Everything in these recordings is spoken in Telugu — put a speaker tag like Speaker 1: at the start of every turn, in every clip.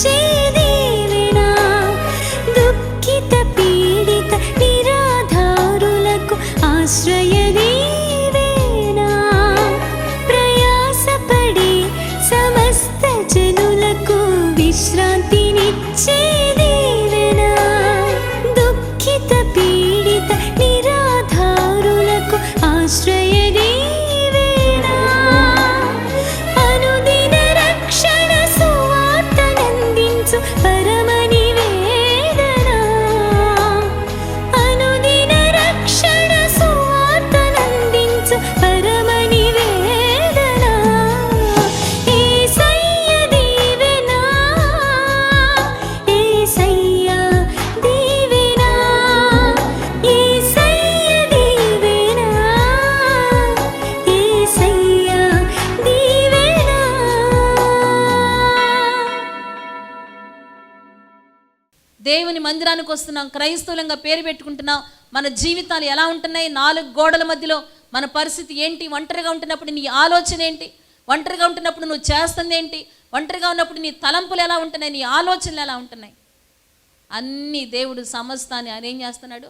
Speaker 1: దీవెన, దుఃఖిత పీడిత నిరాధారులకు ఆశ్రయ దీవెన, ప్రయాసపడే సమస్త జనులకు విశ్రాంతినిచ్చే దీవెన, దుఃఖిత పీడిత నిరాధారులకు ఆశ్రయ దీవెన, అనుదిన రక్షణ సువార్తనందించు పరమ నివేదన, అనుదిన రక్షణ సువార్తనందించు పరమ నివేదన, యేసయ్య దీవెన, యేసయ్య దీవెన, యేసయ్య దీవెన, యేసయ్య దీవెన.
Speaker 2: దేవుని మందిరానికి వస్తున్నాం, క్రైస్తవులంగా పేరు పెట్టుకుంటున్నాం. మన జీవితాలు ఎలా ఉంటున్నాయి? 4 గోడల మధ్యలో మన పరిస్థితి ఏంటి? ఒంటరిగా ఉంటున్నప్పుడు నీ ఆలోచన ఏంటి? ఒంటరిగా ఉంటున్నప్పుడు నువ్వు చేస్తుంది ఏంటి? ఒంటరిగా ఉన్నప్పుడు నీ తలంపులు ఎలా ఉంటున్నాయి? నీ ఆలోచనలు ఎలా ఉంటున్నాయి? అన్నీ దేవుడు సమస్తాన్ని ఆయన ఏం చేస్తున్నాడు?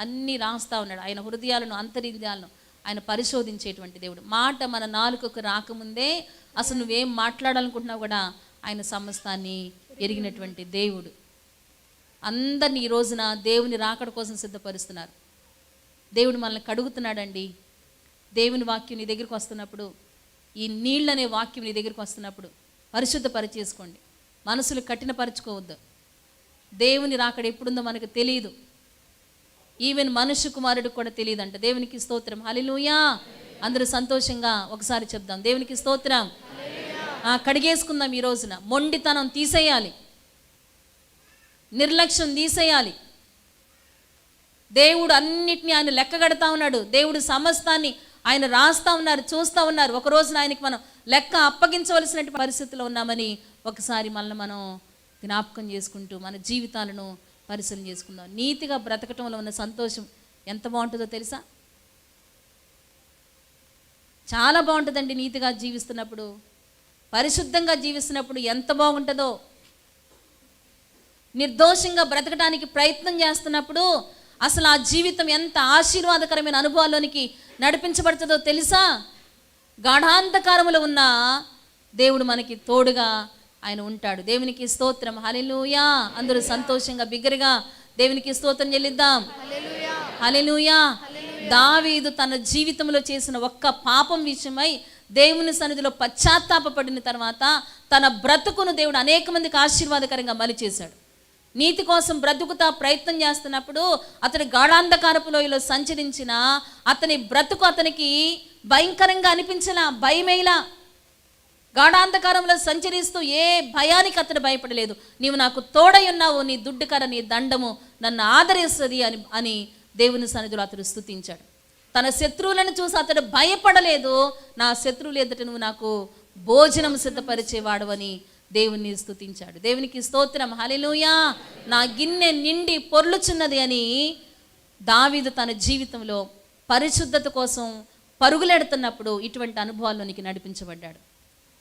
Speaker 2: అన్నీ రాస్తా ఉన్నాడు. ఆయన హృదయాలను అంతరింద్రియాలను ఆయన పరిశోధించేటువంటి దేవుడు. మాట మన నాలుకకు రాకముందే అసలు నువ్వేం మాట్లాడాలనుకుంటున్నావు కూడా ఆయన సమస్తాన్ని ఎరిగినటువంటి దేవుడు. అందరినీ ఈ రోజున దేవుని రాకడ కోసం సిద్ధపరుస్తున్నారు. దేవుడు మనల్ని కడుగుతున్నాడండి. దేవుని వాక్యం నీ దగ్గరికి వస్తున్నప్పుడు, ఈ నీళ్ళనే వాక్యం నీ దగ్గరికి వస్తున్నప్పుడు పరిశుద్ధపరిచేసుకోండి. మనసులు కఠినపరచుకోవద్దు. దేవుని రాకడ ఎప్పుడుందో మనకు తెలియదు. ఈవెన్ మనుష్య కుమారుడికి కూడా తెలియదంట. దేవునికి స్తోత్రం, హల్లెలూయా. అందరూ సంతోషంగా ఒకసారి చెప్దాం, దేవునికి స్తోత్రం. కడిగేసుకుందాం. ఈ రోజున మొండితనం తీసేయాలి, నిర్లక్ష్యం తీసేయాలి. దేవుడు అన్నిటినీ ఆయన లెక్కగడతా ఉన్నాడు. దేవుడు సమస్తాన్ని ఆయన రాస్తా ఉన్నారు, చూస్తూ ఉన్నారు. ఒక రోజున ఆయనకి మనం లెక్క అప్పగించవలసిన పరిస్థితిలో ఉన్నామని ఒకసారి మనం జ్ఞాపకం చేసుకుంటూ మన జీవితాలను పరిశీలన చేసుకుందాం. నీతిగా బ్రతకటంలో ఉన్న సంతోషం ఎంత బాగుంటుందో తెలుసా? చాలా బాగుంటుందండి. నీతిగా జీవిస్తున్నప్పుడు, పరిశుద్ధంగా జీవిస్తున్నప్పుడు ఎంత బాగుంటుందో. నిర్దోషంగా బ్రతకడానికి ప్రయత్నం చేస్తున్నప్పుడు అసలు ఆ జీవితం ఎంత ఆశీర్వాదకరమైన అనుభవాల్లోనికి నడిపించబడుతుందో తెలుసా? గాఢాంధకారములో ఉన్న దేవుడు మనకి తోడుగా ఆయన ఉంటాడు. దేవునికి స్తోత్రం, హల్లెలూయా. అందరూ సంతోషంగా బిగ్గరగా దేవునికి స్తోత్రం చెల్లిద్దాం. హల్లెలూయా. దావీదు తన జీవితంలో చేసిన ఒక్క పాపం విషయమై దేవుని సన్నిధిలో పశ్చాత్తాపపడిన తర్వాత తన బ్రతుకును దేవుడు అనేక మందికి ఆశీర్వాదకరంగా మలిచేశాడు. నీతి కోసం బ్రతుకుతా ప్రయత్నం చేస్తున్నప్పుడు అతని గాఢాంధకారపు లోయలో సంచరించిన అతని బ్రతుకు అతనికి భయంకరంగా అనిపించలా, భయమేలా. గాఢాంధకారంలో సంచరిస్తూ ఏ భయానికి అతడు భయపడలేదు. నీవు నాకు తోడై ఉన్నావు, నీ దుడ్డుకర నీ దండము నన్ను ఆదరిస్తుంది అని దేవుని సన్నిధిలో అతడు స్తుతించాడు. తన శత్రువులను చూసి అతడు భయపడలేదు. నా శత్రువులు ఎదుట నువ్వు నాకు భోజనం సిద్ధపరిచేవాడు అని దేవుని స్తుతించాడు. దేవునికి స్తోత్రం, హల్లెలూయా. నా గిన్నె నిండి పొర్లుచున్నది అని దావీదు తన జీవితంలో పరిశుద్ధత కోసం పరుగులెడుతున్నప్పుడు ఇటువంటి అనుభవాల్లోనికి నడిపించబడ్డాడు.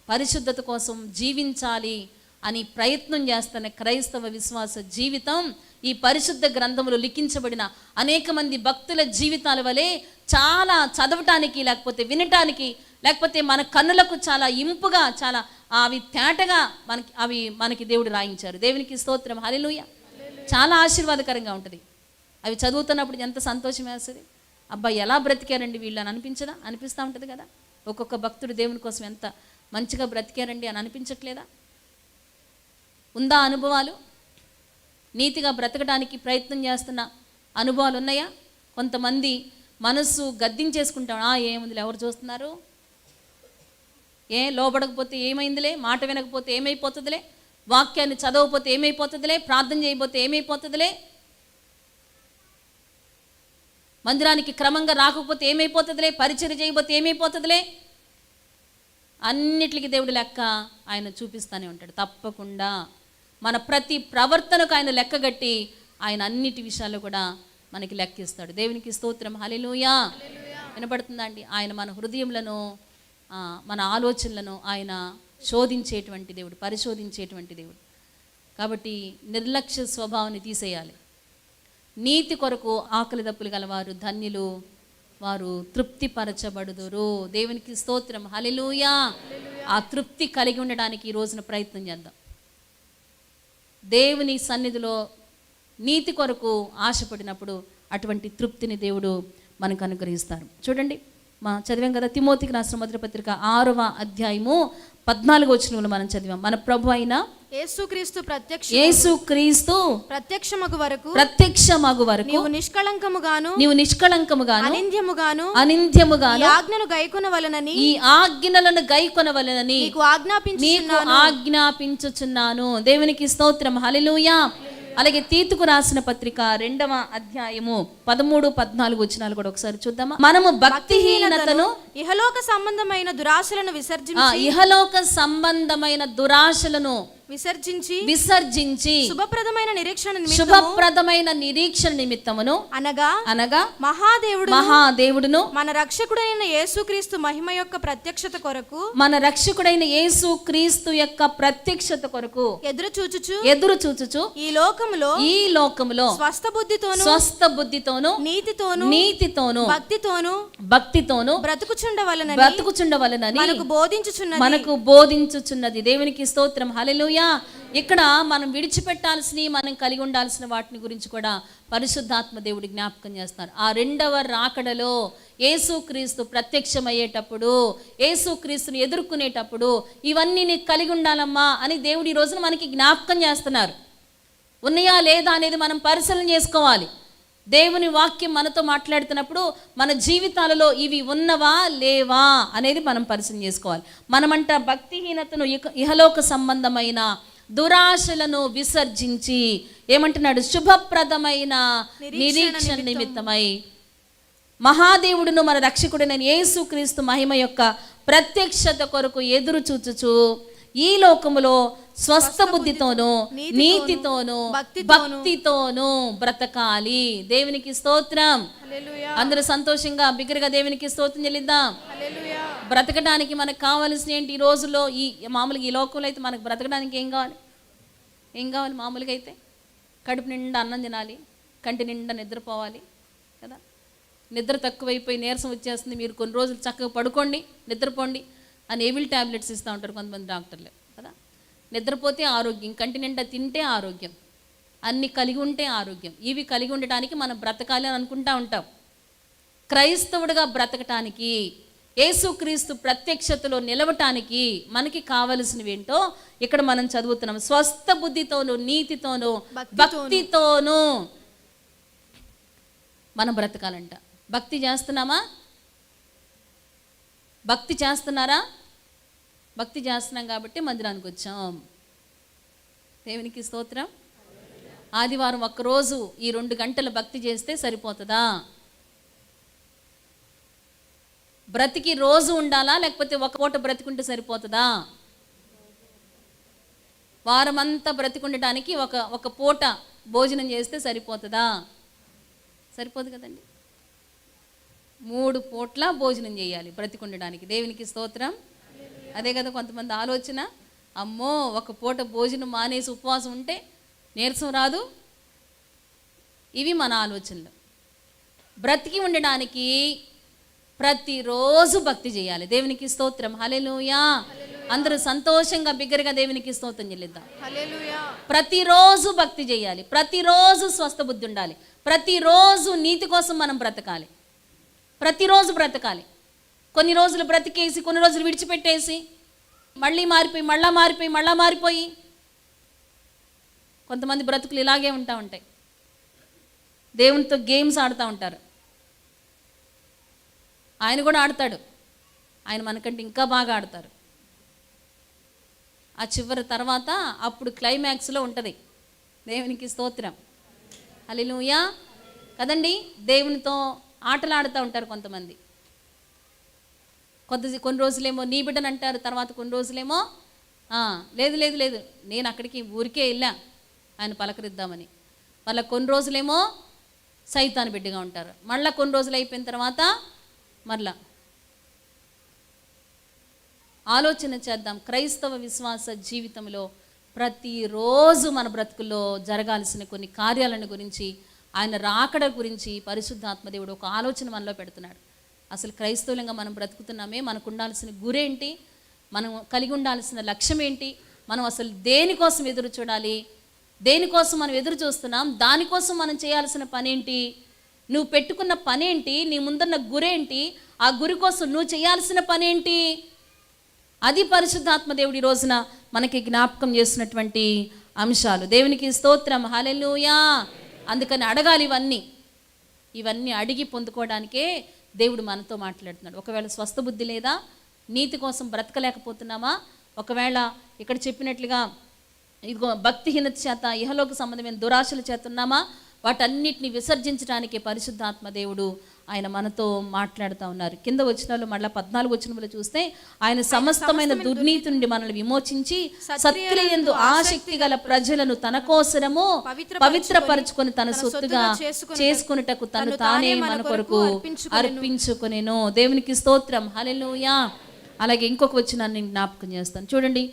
Speaker 2: పరిశుద్ధత కోసం జీవించాలి అని ప్రయత్నం చేస్తున్న క్రైస్తవ విశ్వాస జీవితం ఈ పరిశుద్ధ గ్రంథములో లిఖించబడిన అనేక మంది భక్తుల జీవితాల వలె చాలా చదవటానికి, లేకపోతే వినటానికి, లేకపోతే మన కన్నులకు చాలా ఇంపుగా, చాలా అవి తేటగా మనకి దేవుడు రాయించారు. దేవునికి స్తోత్రం, హల్లెలూయా. చాలా ఆశీర్వాదకరంగా ఉంటుంది. అవి చదువుతున్నప్పుడు ఎంత సంతోషం వేస్తుంది. అబ్బా ఎలా బ్రతికారండి వీళ్ళు అని అనిపిస్తూ ఉంటుంది కదా. ఒక్కొక్క భక్తుడు దేవుని కోసం ఎంత మంచిగా బ్రతికారండి అని అనిపించట్లేదా? ఉందా అనుభవాలు? నీతిగా బ్రతకడానికి ప్రయత్నం చేస్తున్న అనుభవాలు ఉన్నాయా? కొంతమంది మనసు గద్దించేసుకుంటాం, ఏముందిలే, ఎవరు చూస్తున్నారు, లోబడకపోతే ఏమైందిలే, మాట వినకపోతే ఏమైపోతుందిలే, వాక్యాన్ని చదవకపోతే ఏమైపోతుందిలే, ప్రార్థన చేయకపోతే ఏమైపోతుందిలే, మందిరానికి క్రమంగా రాకపోతే ఏమైపోతుందిలే, పరిచర్య చేయకపోతే ఏమైపోతుందిలే. అన్నిటికీ దేవుడు లెక్క ఆయన చూపిస్తూనే ఉంటాడు. తప్పకుండా మన ప్రతి ప్రవర్తనకు ఆయన లెక్కగట్టి ఆయన అన్నిటి విషయాల్లో కూడా మనకి లెక్కిస్తాడు. దేవునికి స్తోత్రం, హల్లెలూయా. వినపడుతుందా అండి? ఆయన మన హృదయములను, మన ఆలోచనలను ఆయన శోధించేటువంటి దేవుడు, పరిశోధించేటువంటి దేవుడు. కాబట్టి నిర్లక్ష్య స్వభావాన్ని తీసేయాలి. నీతి కొరకు ఆకలి దప్పులు గలవారు ధన్యులు, వారు తృప్తిపరచబడుదురు. దేవునికి స్తోత్రం, హల్లెలూయా. ఆ తృప్తి కలిగి ఉండడానికి ఈ రోజున ప్రయత్నం చేద్దాం. దేవుని సన్నిధిలో నీతి కొరకు ఆశపడినప్పుడు అటువంటి తృప్తిని దేవుడు మనకు అనుగ్రహిస్తారు. చూడండి, చదివాం కదా, తిమోతికి రాసిన మొదటి పత్రిక 6వ అధ్యాయము 14వ వచనంలో మనం చదివాం. మన ప్రభు అయిన
Speaker 3: యేసుక్రీస్తు
Speaker 2: ప్రత్యక్షమగు వరకు
Speaker 3: నీవు నిష్కళంకముగాను
Speaker 2: అనింద్యముగాను
Speaker 3: ఈ ఆజ్ఞను గైకొనవలెనని
Speaker 2: ఈ ఆజ్ఞలను గైకొనవలెనని
Speaker 3: నీకు
Speaker 2: ఆజ్ఞాపించుచున్నాను. దేవునికి స్తోత్రం, హల్లెలూయా. అలాగే తీతుకు రాసిన పత్రిక 2వ అధ్యాయము 13-14 వచనాలు కూడా ఒకసారి చూద్దామా. మనము భక్తిహీనతను
Speaker 3: ఇహలోక సంబంధమైన దురాశలను విసర్జించి
Speaker 2: శుభప్రదమైన నిరీక్షణ నిమిత్తమును అనగా మహాదేవుడును
Speaker 3: మన రక్షకుడైన యేసుక్రీస్తు మహిమ యొక్క ప్రత్యక్షత కొరకు
Speaker 2: ఎదురు చూచుచు ఈ లోకములో స్వస్థ బుద్ధితోను నీతితోను భక్తితోను బ్రతుకుచుండవలెనని మనకు బోధించుచున్నది. దేవునికి స్తోత్రం, హల్లెలూయా. ఇక్కడ మనం విడిచిపెట్టాల్సిన, మనం కలిగి ఉండాల్సిన వాటిని గురించి కూడా పరిశుద్ధాత్మ దేవుడు జ్ఞాపకం చేస్తున్నారు. ఆ రెండవ రాకడలో యేసుక్రీస్తు ప్రత్యక్షమయ్యేటప్పుడు, యేసుక్రీస్తుని ఎదుర్కొనేటప్పుడు ఇవన్నీ నీకు కలిగి ఉండాలమ్మా అని దేవుడు ఈ రోజున మనకి జ్ఞాపకం చేస్తున్నారు. ఉన్నాయా లేదా అనేది మనం పరిశీలన చేసుకోవాలి. దేవుని వాక్యం మనతో మాట్లాడుతున్నప్పుడు మన జీవితాలలో ఇవి ఉన్నవా లేవా అనేది మనం పరిశీలన చేసుకోవాలి. మనమంట భక్తిహీనతను, ఇహలోక సంబంధమైన దురాశలను విసర్జించి ఏమంటున్నాడు, శుభప్రదమైన నిరీక్షణ నిమిత్తమై మహాదేవుడును మన రక్షకుడైన యేసుక్రీస్తు మహిమ యొక్క ప్రత్యక్షత కొరకు ఎదురు చూచుచు ఈ లోకములో స్వస్థ బుద్ధితోనూ నీతితోనూ భక్తితోనూ బ్రతకాలి. దేవునికి స్తోత్రం. అందరూ సంతోషంగా బిగ్గరగా దేవునికి స్తోత్రం చెల్లిద్దాం. బ్రతకడానికి మనకు కావాల్సిన ఏంటి ఈ రోజుల్లో? మామూలుగా ఈ లోకంలో అయితే మనకు బ్రతకడానికి ఏం కావాలి? మామూలుగా అయితే కడుపు నిండా అన్నం తినాలి, కంటి నిండా నిద్రపోవాలి కదా. నిద్ర తక్కువైపోయి నీరసం వచ్చేస్తుంది, మీరు కొన్ని రోజులు చక్కగా పడుకోండి, నిద్రపోండి అని ఏవిల్ టాబ్లెట్స్ ఇస్తూ ఉంటారు కొంతమంది డాక్టర్లు కదా. నిద్రపోతే ఆరోగ్యం, కంటి నిండా తింటే ఆరోగ్యం, అన్ని కలిగి ఉంటే ఆరోగ్యం. ఇవి కలిగి ఉండటానికి మనం బ్రతకాలి అని అనుకుంటా ఉంటాం. క్రైస్తవుడిగా బ్రతకటానికి, యేసుక్రీస్తు ప్రత్యక్షతలో నిలవటానికి మనకి కావలసినవి ఏంటో ఇక్కడ మనం చదువుతున్నాం. స్వస్థ బుద్ధితోనూ నీతితోనూ భక్తితోనూ మనం బ్రతకాలంట. భక్తి చేస్తున్నామా? భక్తి చేస్తున్నారా? భక్తి చేస్తున్నాం కాబట్టి మందిరానికి వచ్చాం. దేవునికి స్తోత్రం. ఆదివారం ఒక్కరోజు ఈ 2 గంటలు భక్తి చేస్తే సరిపోతుందా? బ్రతికి రోజు ఉండాలా, లేకపోతే ఒక పూట బ్రతికుంటే సరిపోతుందా? వారమంతా బ్రతికుండటానికి ఒక పూట భోజనం చేస్తే సరిపోతుందా? సరిపోదు కదండి. 3 పూట్ల భోజనం చేయాలి బ్రతికుండడానికి. దేవునికి స్తోత్రం. అదే కదా కొంతమంది ఆలోచన, అమ్మో ఒక పూట భోజనం మానేసి ఉపవాసం ఉంటే నీరసం రాదు. ఇవి మన ఆలోచనలు. బ్రతికి ఉండడానికి ప్రతిరోజు భక్తి చేయాలి. దేవునికి స్తోత్రం, హల్లెలూయా. అందరూ సంతోషంగా బిగ్గరగా దేవునికి స్తోత్రం చెల్లిద్దాం. ప్రతిరోజు భక్తి చేయాలి, ప్రతిరోజు స్వస్థ బుద్ధి ఉండాలి, ప్రతిరోజు నీతి కోసం మనం బ్రతకాలి, ప్రతిరోజు బ్రతకాలి. కొన్ని రోజులు బ్రతికేసి కొన్ని రోజులు విడిచిపెట్టేసి మళ్ళీ మారిపోయి కొంతమంది బ్రతుకులు ఇలాగే ఉంటాయి. దేవునితో గేమ్స్ ఆడుతూ ఉంటారు. ఆయన కూడా ఆడతాడు, ఆయన మనకంటే ఇంకా బాగా ఆడతారు. ఆ చివరి తర్వాత అప్పుడు క్లైమాక్స్లో ఉంటుంది. దేవునికి స్తోత్రం, హల్లెలూయా కదండి. దేవునితో ఆటలు ఆడుతూ ఉంటారు కొంతమంది. కొన్ని రోజులేమో నీ బిడ్డని అంటారు, తర్వాత కొన్ని రోజులేమో లేదు నేను అక్కడికి ఊరికే వెళ్ళా ఆయన పలకరిద్దామని. మళ్ళీ కొన్ని రోజులేమో సైతాను బిడ్డగా ఉంటారు. మళ్ళీ కొన్ని రోజులు అయిపోయిన తర్వాత మళ్ళా ఆలోచన చేద్దాం. క్రైస్తవ విశ్వాస జీవితంలో ప్రతిరోజు మన బ్రతుకుల్లో జరగాల్సిన కొన్ని కార్యాలను గురించి, ఆయన రాకడ గురించి పరిశుద్ధాత్మదేవుడు ఒక ఆలోచన మనలో పెడుతున్నాడు. అసలు క్రైస్తవులంగా మనం బ్రతుకుతున్నామే, మనకు ఉండాల్సిన గురేంటి, మనం కలిగి ఉండాల్సిన లక్ష్యం ఏంటి, మనం అసలు దేనికోసం ఎదురు చూడాలి, దేనికోసం మనం ఎదురు చూస్తున్నాం, దానికోసం మనం చేయాల్సిన పనేంటి, నువ్వు పెట్టుకున్న పనేంటి, నీ ముందున్న గురేంటి, ఆ గురి కోసం నువ్వు చేయాల్సిన పనేంటి, అది పరిశుద్ధాత్మ దేవుడి రోజున మనకి జ్ఞాపకం చేసినటువంటి అంశాలు. దేవునికి స్తోత్రం, హల్లెలూయా. అందుకని అడగాలి ఇవన్నీ అడిగి పొందుకోవడానికే దేవుడు మనతో మాట్లాడుతున్నాడు. ఒకవేళ స్వస్థ బుద్ధి లేదా, నీతి కోసం బ్రతకలేకపోతున్నామా, ఒకవేళ ఇక్కడ చెప్పినట్లుగా ఇదిగో భక్తిహీనత చేత, ఇహలోక సంబంధమైన దురాశల చేత ఉన్నామా, వాటన్నిటిని విసర్జించడానికి పరిశుద్ధాత్మ దేవుడు ఆయన మనతో మాట్లాడుతూ ఉన్నారు. కింద వచనాలు మళ్ళీ 14 వచనంలో చూస్తే, ఆయన సమస్తమైన దుర్నీతి నుండి మనల్ని విమోచించి సత్క్రియయందు ఆసక్తి గల ప్రజలను తన కోసరము పవిత్రపరచుకొని తన సొత్తుగా చేసుకొనుటకు తను తానే మన కొరకు అర్పించుకొనెను. దేవునికి స్తోత్రం, హల్లెలూయా. అలాగే ఇంకొక వచనాన్ని జ్ఞాపకం చేస్తాను చూడండి.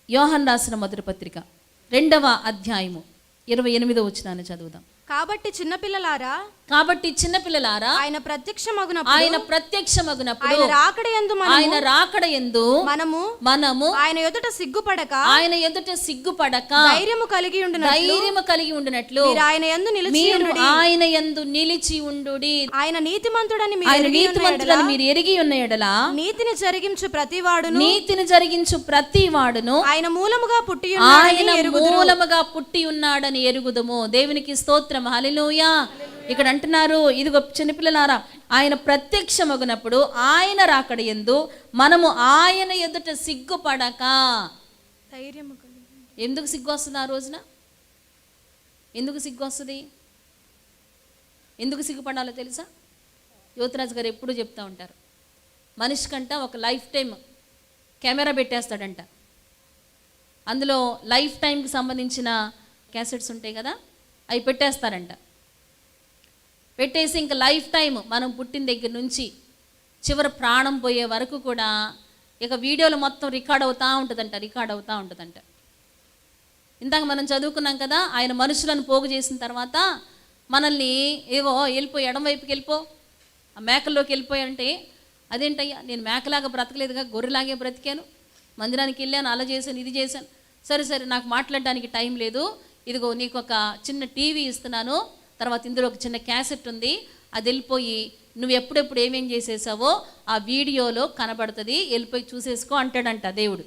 Speaker 2: యోహన్ రాసిన మొదటి పత్రిక 2వ అధ్యాయము 28వ వచనాన్ని చదువుదాం.
Speaker 3: కాబట్టి చిన్నపిల్లలారా
Speaker 2: ఆయన
Speaker 3: ప్రత్యక్షమగునప్పుడు
Speaker 2: ఆయన
Speaker 3: రాకడ యందు
Speaker 2: మనము
Speaker 3: ఆయన ఎదుట సిగ్గుపడక ధైర్యము కలిగి
Speaker 2: ఉండునట్లు
Speaker 3: ఆయన
Speaker 2: యందు నిలిచి ఉండుడి.
Speaker 3: ఆయన నీతిమంతుడని
Speaker 2: మీరు ఎరిగి ఉన్న ఎడల
Speaker 3: నీతిని జరిగించు
Speaker 2: ప్రతివాడును
Speaker 3: ఆయన మూలముగా
Speaker 2: పుట్టి ఉన్నాడని ఎరుగుదుము. దేవునికి స్తోత్రం, హల్లెలూయా. ఇక్కడ అంటున్నారు, ఇదిగో చిన్నపిల్లలారా, ఆయన ప్రత్యక్షమగునప్పుడు ఆయన రాకడ యందు మనము ఆయన ఎదుట సిగ్గుపడక. ఎందుకు సిగ్గు వస్తుంది ఆ రోజున? ఎందుకు సిగ్గు వస్తుంది? ఎందుకు సిగ్గుపడాలో తెలుసా? యువతరాజు గారు ఎప్పుడు చెప్తూ ఉంటారు, మనిషి కంట ఒక లైఫ్ టైం కెమెరా పెట్టేస్తాడంట. అందులో లైఫ్ టైంకి సంబంధించిన క్యాసెట్స్ ఉంటాయి కదా, అవి పెట్టేస్తారంట. పెట్టేసి ఇంకా లైఫ్ టైం మనం పుట్టిన దగ్గర నుంచి చివరి ప్రాణం పోయే వరకు కూడా ఇక వీడియోలు మొత్తం రికార్డ్ అవుతూ ఉంటుందంట. ఇందాక మనం చదువుకున్నాం కదా, ఆయన మనుషులను పోగు చేసిన తర్వాత మనల్ని ఏవో వెళ్ళిపోయి ఎడం వైపుకి వెళ్ళిపో, ఆ మేకల్లోకి వెళ్ళిపోయారంటే, అదేంటయ్యా నేను మేకలాగా బ్రతకలేదుగా, గొర్రెలాగే బ్రతికాను, మందిరానికి వెళ్ళాను, అలా చేశాను, ఇది చేశాను, సరే నాకు మాట్లాడడానికి టైం లేదు, ఇదిగో నీకు ఒక చిన్న టీవీ ఇస్తున్నాను, తర్వాత ఇందులో ఒక చిన్న క్యాసెట్ ఉంది, అది వెళ్ళిపోయి నువ్వు ఎప్పుడెప్పుడు ఏమేం చేసేసావో ఆ వీడియోలో కనబడుతుంది, వెళ్ళిపోయి చూసేసుకో అంటాడంట దేవుడు.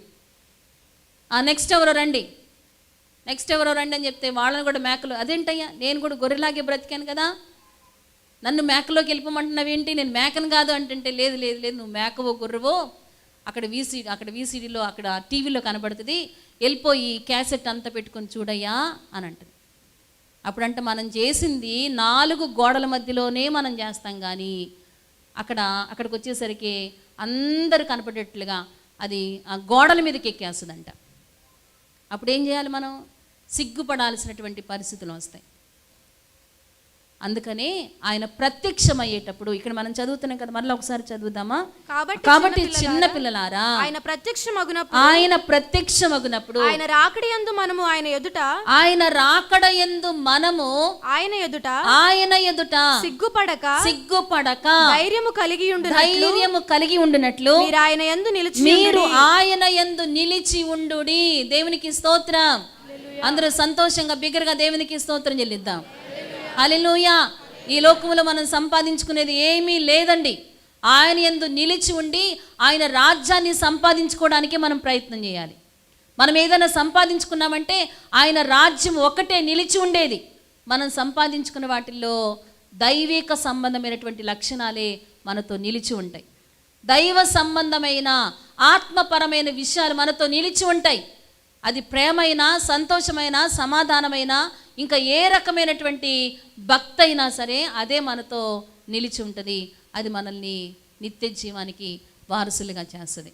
Speaker 2: నెక్స్ట్ ఎవరో రండి అని చెప్తే వాళ్ళని కూడా మేకలు, అదేంటయ్యా నేను కూడా గొర్రెలాగే బ్రతికాను కదా, నన్ను మేకలోకి వెళ్ళిపోమంటున్నావేంటి, నేను మేకను కాదు అంటే, లేదు నువ్వు మేకవో గొర్రెవో, అక్కడ వీసీడీలో అక్కడ టీవీలో కనబడుతుంది, వెళ్ళిపోయి క్యాసెట్ అంతా పెట్టుకొని చూడయ్యా అని అంటుంది. అప్పుడంటే మనం చేసింది 4 గోడల మధ్యలోనే మనం చేస్తాం, కానీ అక్కడికి వచ్చేసరికి అందరు కనపడేట్లుగా అది ఆ గోడల మీదకి ఎక్కేస్తుందంట. అప్పుడు ఏం చేయాలి? మనం సిగ్గుపడాల్సినటువంటి పరిస్థితులు వస్తాయి. అందుకనే ఆయన ప్రత్యక్షమయ్యేటప్పుడు ఇక్కడ మనం చదువుతున్నాం కదా, మరలా ఒకసారి చదువుదామా? కాబట్టి చిన్న పిల్లలారా
Speaker 3: ఆయన
Speaker 2: ప్రత్యక్షమగునప్పుడు
Speaker 3: ఆయన రాకడ యందు మనము ఆయన ఎదుట
Speaker 2: సిగ్గుపడక
Speaker 3: ధైర్యము
Speaker 2: కలిగి ఉండునట్లు
Speaker 3: మీరు
Speaker 2: ఆయన యందు నిలిచి ఉండుడి. దేవునికి స్తోత్రం. అందరూ సంతోషంగా బిగ్గరగా దేవునికి స్తోత్రం చెల్లిద్దాం. హల్లెలూయా. ఈ లోకంలో మనం సంపాదించుకునేది ఏమీ లేదండి. ఆయన యందు నిలిచి ఉండి ఆయన రాజ్యాన్ని సంపాదించుకోవడానికి మనం ప్రయత్నం చేయాలి. మనం ఏదైనా సంపాదించుకున్నామంటే ఆయన రాజ్యం ఒక్కటే నిలిచి ఉండేది. మనం సంపాదించుకున్న వాటిల్లో దైవిక సంబంధమైనటువంటి లక్షణాలే మనతో నిలిచి ఉంటాయి. దైవ సంబంధమైన ఆత్మపరమైన విషయాలు మనతో నిలిచి ఉంటాయి. అది ప్రేమైనా, సంతోషమైన, సమాధానమైన, ఇంకా ఏ రకమైనటువంటి భక్తి అయినా సరే అదే మనతో నిలిచి ఉంటుంది. అది మనల్ని నిత్య జీవానికి వారసులుగా చేస్తుంది.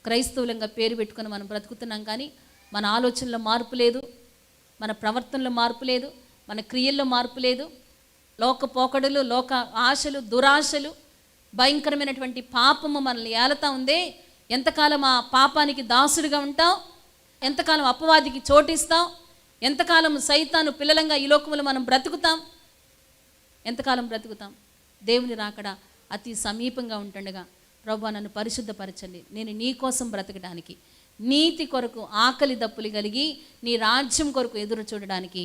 Speaker 2: క్రైస్తవులంగా పేరు పెట్టుకొని మనం బ్రతుకుతున్నాం, కానీ మన ఆలోచనలో మార్పు లేదు, మన ప్రవర్తనలో మార్పు లేదు, మన క్రియల్లో మార్పు లేదు. లోక పోకడులు, లోక ఆశలు, దురాశలు, భయంకరమైనటువంటి పాపము మనల్ని ఏలతా ఉందే, ఎంతకాలం ఆ పాపానికి దాసుడిగా ఉంటావు, ఎంతకాలం అపవాదికి చోటిస్తావు, ఎంతకాలం సైతాను పిల్లలంగా ఈ లోకములో మనం బ్రతుకుతాం, ఎంతకాలం బ్రతుకుతాం? దేవుని రాకడ అతి సమీపంగా ఉంటుండగా ప్రభువా నన్ను పరిశుద్ధపరచండి, నేను నీ కోసం బ్రతకడానికి, నీతి కొరకు ఆకలి దప్పులు కలిగి నీ రాజ్యం కొరకు ఎదురు చూడడానికి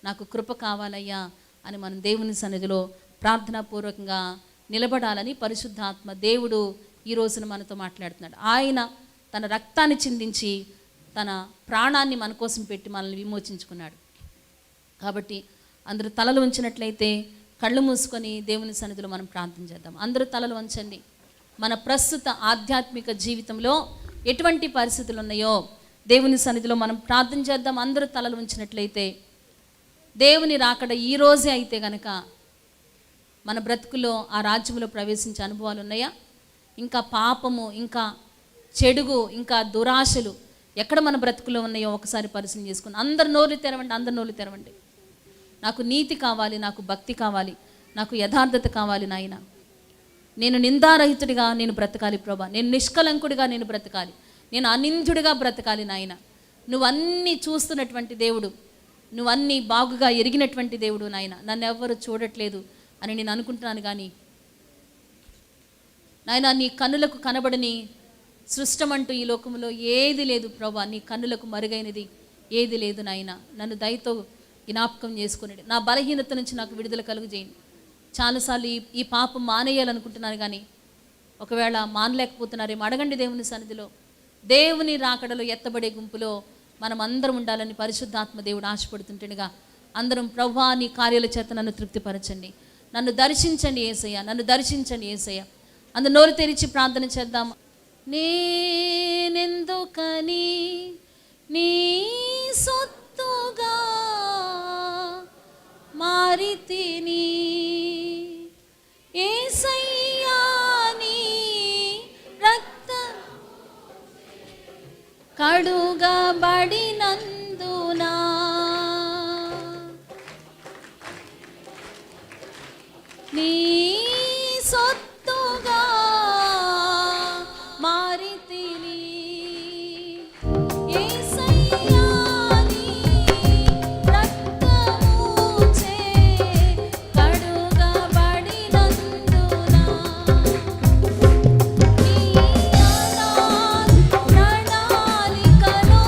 Speaker 2: నాకు కృప కావాలయ్యా అని మనం దేవుని సన్నిధిలో ప్రార్థనాపూర్వకంగా నిలబడాలని పరిశుద్ధాత్మ దేవుడు ఈ రోజున మనతో మాట్లాడుతున్నాడు. ఆయన తన రక్తాన్ని చిందించి తన ప్రాణాన్ని మన కోసం పెట్టి మనల్ని విమోచించుకున్నాడు. కాబట్టి అందరూ తలలు ఉంచినట్లయితే కళ్ళు మూసుకొని దేవుని సన్నిధిలో మనం ప్రార్థన చేద్దాం. అందరూ తలలు వంచండి. మన ప్రస్తుత ఆధ్యాత్మిక జీవితంలో ఎటువంటి పరిస్థితులు ఉన్నాయో దేవుని సన్నిధిలో మనం ప్రార్థన చేద్దాం. అందరూ తలలు ఉంచినట్లయితే దేవుని రాకడ ఈ రోజే అయితే గనక మన బ్రతుకులో ఆ రాజ్యంలో ప్రవేశించే అనుభవాలు ఉన్నాయా? ఇంకా పాపము, ఇంకా చెడుగు, ఇంకా దురాశలు ఎక్కడ మన బ్రతుకులో ఉన్నాయో ఒకసారి పరిశీలన చేసుకుని అందరు నోరు తెరవండి. అందరు నోరు తెరవండి. నాకు నీతి కావాలి, నాకు భక్తి కావాలి, నాకు యథార్థత కావాలి నాయన. నేను నిందారహితుడిగా నేను బ్రతకాలి ప్రభా, నేను నిష్కలంకుడిగా నేను బ్రతకాలి, నేను అనింద్యుడిగా బ్రతకాలి నాయన. నువ్వన్నీ చూస్తున్నటువంటి దేవుడు, నువ్వన్నీ బాగుగా ఎరిగినటువంటి దేవుడు నాయన. నన్ను ఎవ్వరు చూడట్లేదు అని నేను అనుకుంటున్నాను, కానీ నాయన నీ కన్నులకు కనబడని సృష్టమంటూ ఈ లోకంలో ఏది లేదు ప్రభా. నీ కన్నులకు మరుగైనది ఏది లేదు నాయన. నన్ను దయతో జ్ఞాపకం చేసుకునేది, నా బలహీనత నుంచి నాకు విడుదల కలుగజేయండి. చాలాసార్లు ఈ పాపం మానేయాలనుకుంటున్నాను, కానీ ఒకవేళ మానలేకపోతున్నారేమో అడగండి దేవుని సన్నిధిలో. దేవుని రాకడలో ఎత్తబడే గుంపులో మనం అందరం ఉండాలని పరిశుద్ధాత్మ దేవుడు ఆశపడుతుంటేనుగా అందరం ప్రభువా నీ కార్యాల చేత నన్ను తృప్తిపరచండి, నన్ను దర్శించండి యేసయ్య, నన్ను దర్శించండి యేసయ్య. అందు నోరు తెరిచి ప్రార్థన చేద్దాం. నేనెందుకని నీ సొత్తుగా మారితిని యేసయ్యా, నీ రక్త కడుగబడినందునా నీ సొత్తుగా మారితిని యేసయ్యా, నీ రక్తముచే కడుగబడినందునా నీ ప్రణాళికలో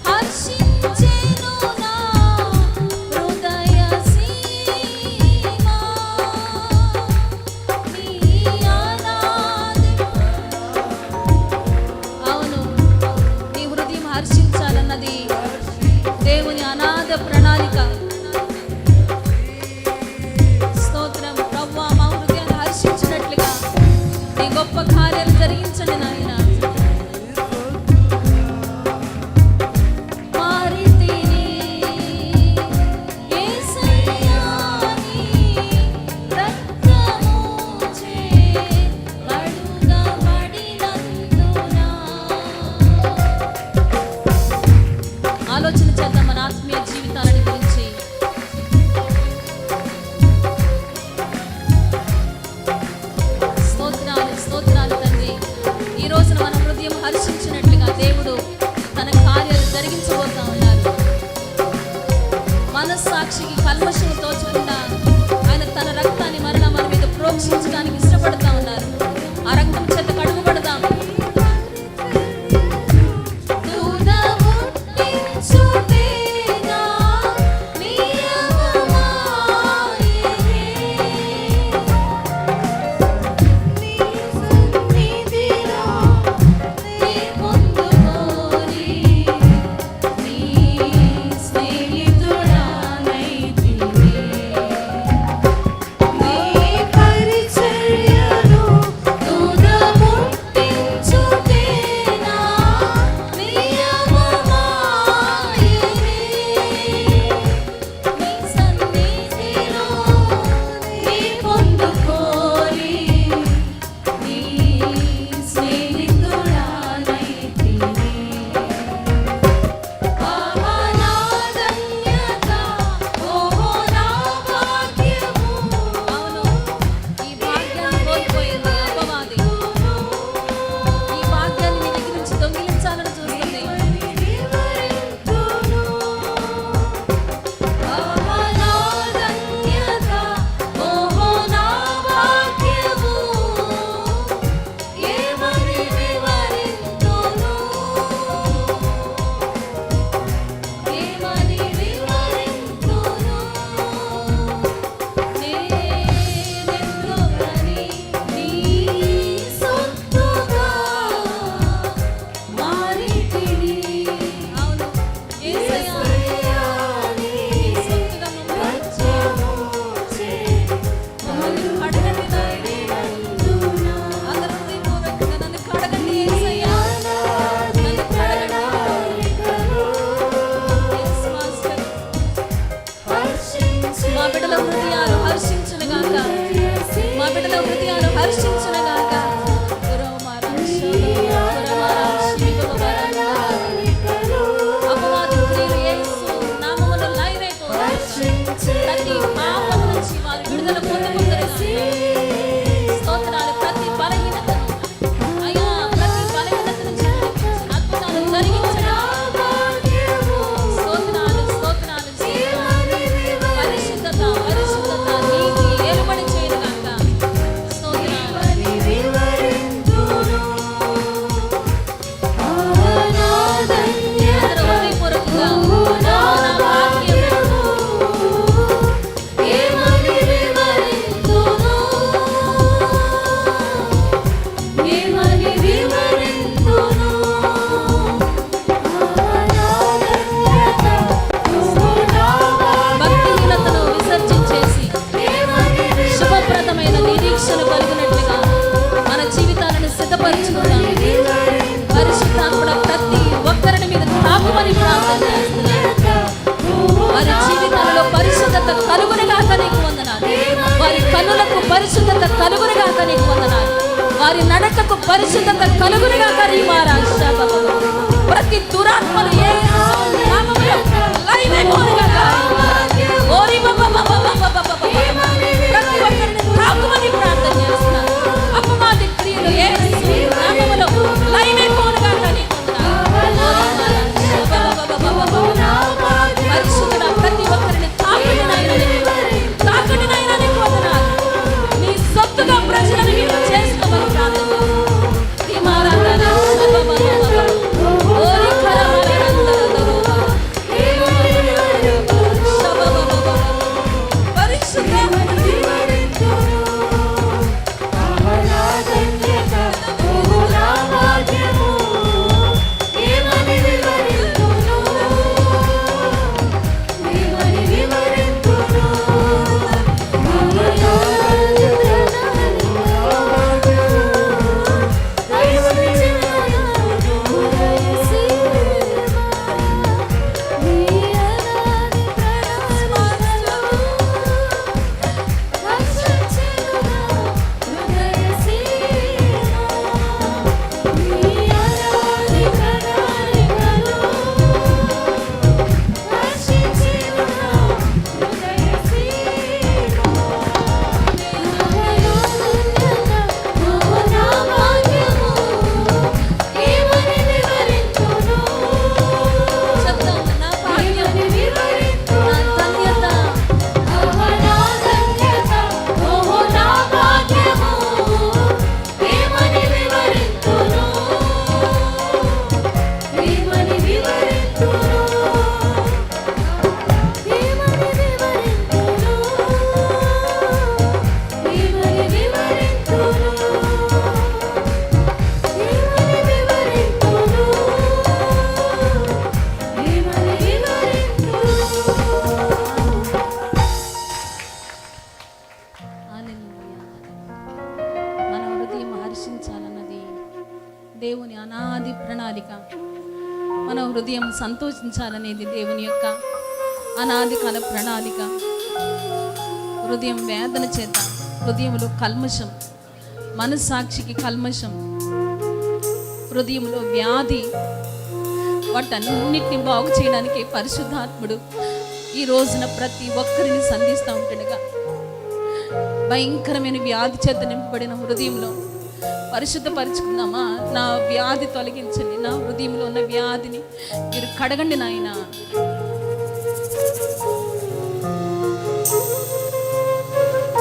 Speaker 2: హర్షించెను నా హృదయ సీమా. నీ అవును, నీ హృదయం హర్షించాలన్నది దేవుని అనాథ ప్రణాళిక. స్తోత్రం ప్రభువా, మా హృదయాన్ని హర్షించినట్లుగా నీ గొప్ప కార్యాలు జరిగించండి నాయన. మారితిని యేసయ్యా, నీ రక్తముచే కడుగబడినందునా. ఆలోచన చేద్దాం మన ఆత్మీయ జీవితాలని గురించి. స్తోత్రాలు స్తోత్రాలు తండ్రి. ఈ రోజున మన హృదయం హర్షించినట్లుగా దేవుడు తన కార్యాలు జరిగించబోతా ఉన్నారు. మనస్సాక్షికి కల్మషం తోచకుండా ఆయన తన రక్తాన్ని మరలా మన మీద ప్రోక్షించడానికి ఇష్టపడతా ఉన్నారు. ఆ రక్తం చేత కడుగుపడదాం. బిడ్డల హృదయాలు హర్షించునుగాక, మా బిడ్డల హృదయాలు హర్షించునుగాక. అపవాది క్రియలు యేసు నామములో లయమైపోయి ప్రతి పాపం నుంచి వారు విడుదల పొందుకుంటారు. స్తోత్రాలు. ప్రతి బలహీనతను అయ్యా, ప్రతి బలహీనత నుంచి అద్భుతాలు జరిగించడం. స్తోత్రాలు, స్తోత్రాలు. పరిశుద్ధత, పరిశుద్ధత, నీతి ఏలుబడి చేయనుగాక. స్తోత్రాలు. అందరూ హృదయపూర్వకంగా నా భాగ్యము భక్తిహీనతను విసర్జించేసి శుభప్రదమైన నిరీక్షణ కలిగినట్లుగా మన జీవితాలను సిద్ధపరచుకుందాం. పరిశుద్ధాత్ముడ ప్రతి ఒక్కరిని మీద తాకుమని ప్రార్థన చేస్తున్నాను. వారి జీవితాలలో పరిశుద్ధత కలుగునిగాక నీకు వందనాలు. వారి కన్నులకు పరిశుద్ధత కలుగునిగాక నీకు వందనాలు. వారి నడకకు పరిశుద్ధత కలుగునిగాక నీ మహారాజ. ప్రతి దురాత్మలు యేసు నామములో లయమైపోనుగాక. ఓరి ప్రతి ఒక్కరిని తాకుమని ప్రార్థన చేస్తున్నాను. అపవాది క్రియలు యేసు నామములో లయమైపోనుగాక నీకు వందనాలు. పరిశుద్ధుడా ప్రతి ఒక్కరిని తాకని నాయనా నీకు వందనాలు. నీ సొత్తుగా ప్రజలను మీరు చేసుకోమని ప్రార్థన. దేవుని అనాది ప్రణాళిక. మన హృదయం సంతోషించాలనేది దేవుని యొక్క అనాది కాల ప్రణాళిక. హృదయం వేదన చేత, హృదయంలో కల్మషం, మనస్సాక్షికి కల్మషం, హృదయంలో వ్యాధి, వాటన్నిటిని బాగు చేయడానికి పరిశుద్ధాత్ముడు ఈ రోజున ప్రతి ఒక్కరిని సంధిస్తూ ఉంటుండగా భయంకరమైన వ్యాధి చేత నింపబడిన హృదయంలో పరిశుద్ధపరుచుకుందామా. నా వ్యాధి తొలగించండి, నా హృదయంలో ఉన్న వ్యాధిని మీరు కడగండి నాయన.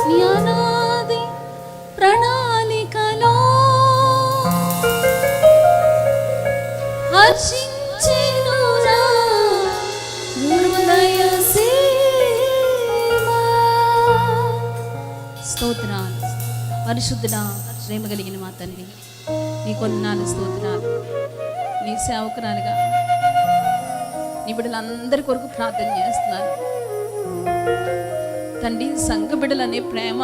Speaker 2: జ్ఞానాది ప్రణాళికలో హర్షించెనురా హృదయ సీమ. స్తోత్రాలు. పరిశుద్ధుడా, ప్రేమ కలిగిన మా తండ్రి, నీ కొన్నాళ్ళు స్తోత్రాలు. నీ సేవకురాలుగా నీ బిడ్డలందరి కొరకు ప్రార్థన చేస్తున్నాను తండ్రి. సంఘ బిడ్డలనే ప్రేమ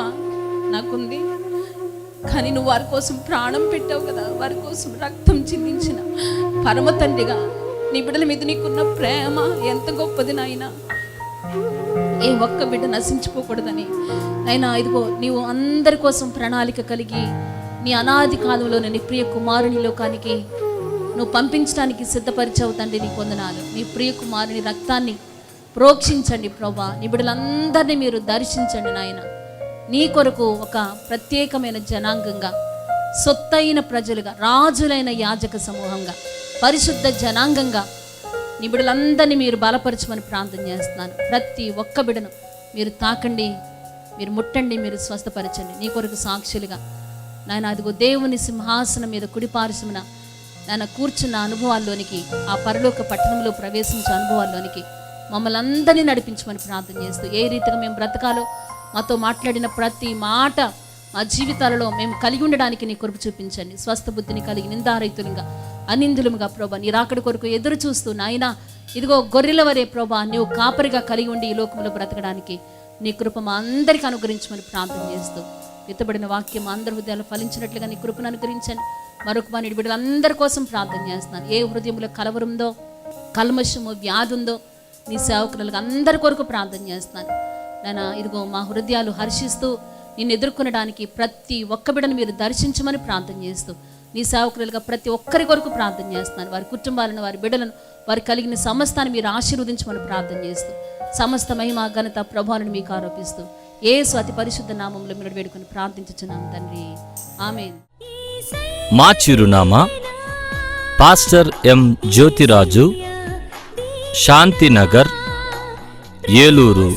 Speaker 2: నాకుంది, కానీ నువ్వు వారి కోసం ప్రాణం పెట్టావు కదా, వారి కోసం రక్తం చిందించిన పరమ తండ్రిగా నీ బిడ్డల మీద నీకున్న ప్రేమ ఎంత గొప్పది నాయనా. ఏ ఒక్క బిడ్డ నశించిపోకూడదని నైనా ఇదిగో నీవు అందరి కోసం ప్రణాళిక కలిగి నీ అనాది కాలంలో నీ ప్రియ కుమారుని లోకానికి నువ్వు పంపించడానికి సిద్ధపరిచావు తండ్రి. నీ వందనాలు. నీ ప్రియ కుమారుని రక్తాన్ని ప్రోక్షించండి ప్రభా. నీ బిడ్డలందరినీ మీరు దర్శించండి నాయన. నీ కొరకు ఒక ప్రత్యేకమైన జనాంగంగా, సొత్తైన ప్రజలుగా, రాజులైన యాజక సమూహంగా, పరిశుద్ధ జనాంగంగా నీ బిడ్డలందరినీ మీరు బలపరచమని ప్రార్థన చేస్తున్నాను. ప్రతి ఒక్క బిడ్డను మీరు తాకండి, మీరు ముట్టండి, మీరు స్వస్థపరచండి. నీ కొరకు సాక్షులుగా నాయన అదిగో దేవుని సింహాసనం మీద కుడిపార్శ్వమున నాయన కూర్చున్న అనుభవాల్లోనికి, ఆ పరలోక పట్టణంలో ప్రవేశించే అనుభవాల్లోనికి మమ్మల్ని అందరినీ నడిపించమని ప్రార్థన చేస్తూ, ఏ రీతిగా మేము బ్రతకాలో మాతో మాట్లాడిన ప్రతి మాట మా జీవితాలలో మేము కలిగి ఉండడానికి నీ కొరకు చూపించండి. స్వస్థ బుద్ధిని కలిగి నిందారహితులుగా, అనిందులుగా ప్రభా నీ రాకడ కొరకు ఎదురు చూస్తూ నాయన ఇదిగో గొర్రెల వరే ప్రభా నీవు కాపరిగా కలిగి ఉండి ఈ లోకంలో బ్రతకడానికి నీ కృప మా అందరికీ అనుగ్రహించమని ప్రార్థన చేస్తూ, ఎత్తబడిన వాక్యం మా అందరి హృదయాలు ఫలించినట్లుగా నీ కృపను అనుగ్రహించండి. మరొక మా నిడి బిడ్డలందరి కోసం ప్రార్థన చేస్తున్నాను. ఏ హృదయంలో కలవరుందో, కల్మషము, వ్యాధి ఉందో నీ సేవకులకు అందరి కొరకు ప్రార్థన చేస్తున్నాను. నేను ఇదిగో మా హృదయాలు హర్షిస్తూ నిన్ను ఎదుర్కొనడానికి ప్రతి ఒక్క బిడ్డను మీరు దర్శించమని ప్రార్థన చేస్తూ, నీ సేవకులుగా ప్రతి ఒక్కరి కొరకు ప్రార్థన చేస్తున్నాను. వారి కుటుంబాలను, వారి బిడ్డలను, వారి కలిగిన సమస్తాన్ని మీరు ఆశీర్వదించమని ప్రార్థన చేస్తూ, సమస్త మహిమ ఘనత ప్రభావాలను మీకు ఆరోపిస్తూ యేసు అతి పరిశుద్ధ నామములో మీరు వేడుకొని ప్రార్థించుచున్నాం తండ్రి. ఆమేన్.
Speaker 4: మా చిరునామా పాస్టర్ ఎం జ్యోతిరాజు, శాంతినగర్, ఏలూరు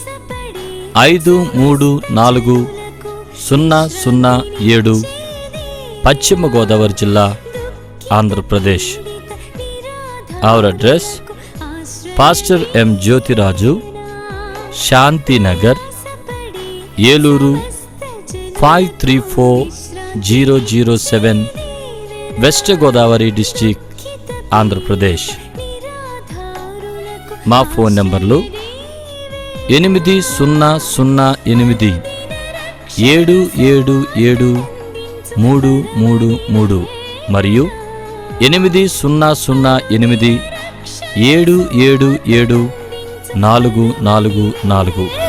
Speaker 4: 534007, పశ్చిమ గోదావరి జిల్లా, Andhra Pradesh. Our address pastor M Jyothiraju, Shantinagar, Eluru 534007, west Godavari district, Andhra Pradesh. మా ఫోన్ నంబర్లు 8007773333 మరియు 800877774444.